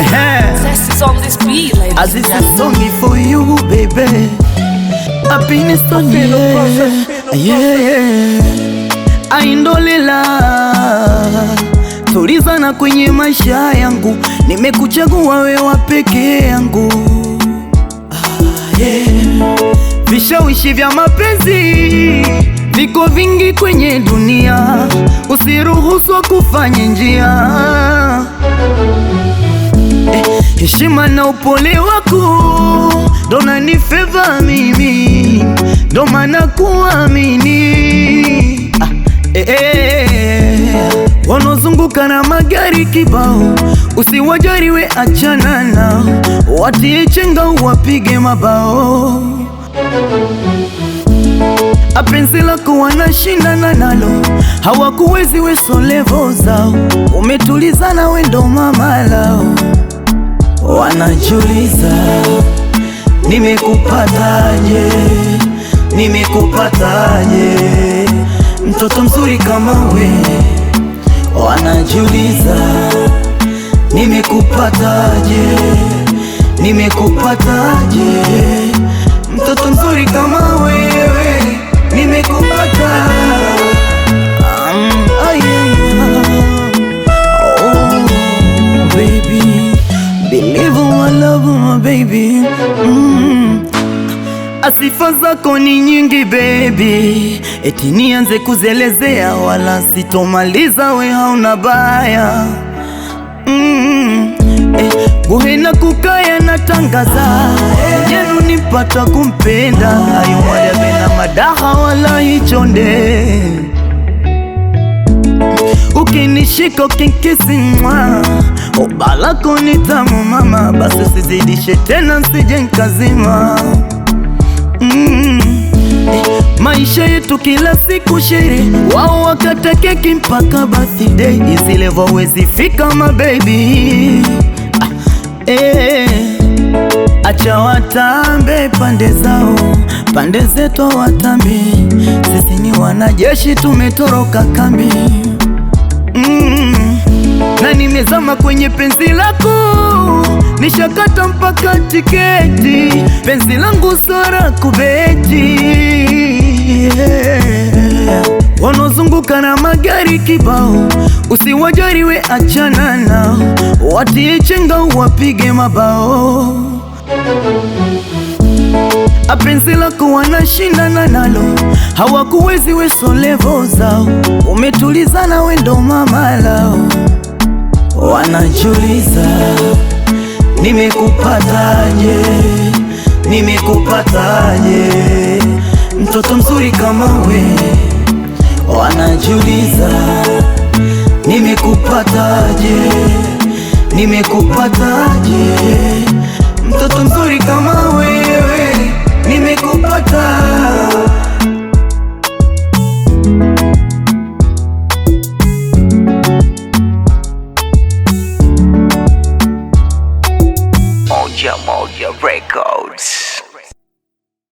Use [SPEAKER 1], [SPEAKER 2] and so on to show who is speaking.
[SPEAKER 1] Test is on this beat, ladies.
[SPEAKER 2] As it's a song for you, baby. Happiness on you, yeah. Aindolela tulizana kwenye maisha yangu, nimekuchagua wewe peke yangu. Vishawishi vya mapenzi viko vingi kwenye dunia, usiruhusu kufanya njia. Heshima na upole wako ndo unanifeva mimi, ndo maana kuamini. Wanozunguka na magari kibao, usiwajari we achana nao, watie chenga uwapige mabao. Apenzi lako wanashindana nalo, hawakuwezi we so level zao, umetulizana we ndo mama lao. Wanajiuliza nimekupataje, nimekupataje mtoto mzuri kama we. Wanajiuliza nimekupataje, nimekupataje mtoto mzuri kama wewe, nimekupata. Oh baby, believe I love my baby. Asifa zako ni nyingi baby, eti nianze kuzelezea wala sitomaliza, we hauna baya. Buhena kukaya na tangaza, jenu nipata kumpenda, ayo madebe na madaha wala hichonde. Ukinishika ukinkisi mwa, obalako ni tamu mama, basi usizidishe tena nsije nkazima. Maisha yetu kila siku shere, wao wakata keki mpaka birthday, hizi level wezi fika my baby. Acha watambe pande zao, pande zetu watambi, sisi ni wanajeshi tumetoroka kambi. Na nimezama kwenye penzi lako, nishakata mpaka tiketi, penzi langu sora kubeti. Wanozunguka na magari kibao, usiwajari we achana nao, watie chenga uwapige mabao. Apenzi lako wanashindana nalo, hawakuwezi we so level zao, umetulizana we ndo mama lao. Wanajiuliza nimekupataje, nimekupataje mtoto mzuri kama we. Wanajiuliza nimekupataje, nimekupataje mtoto mzuri kama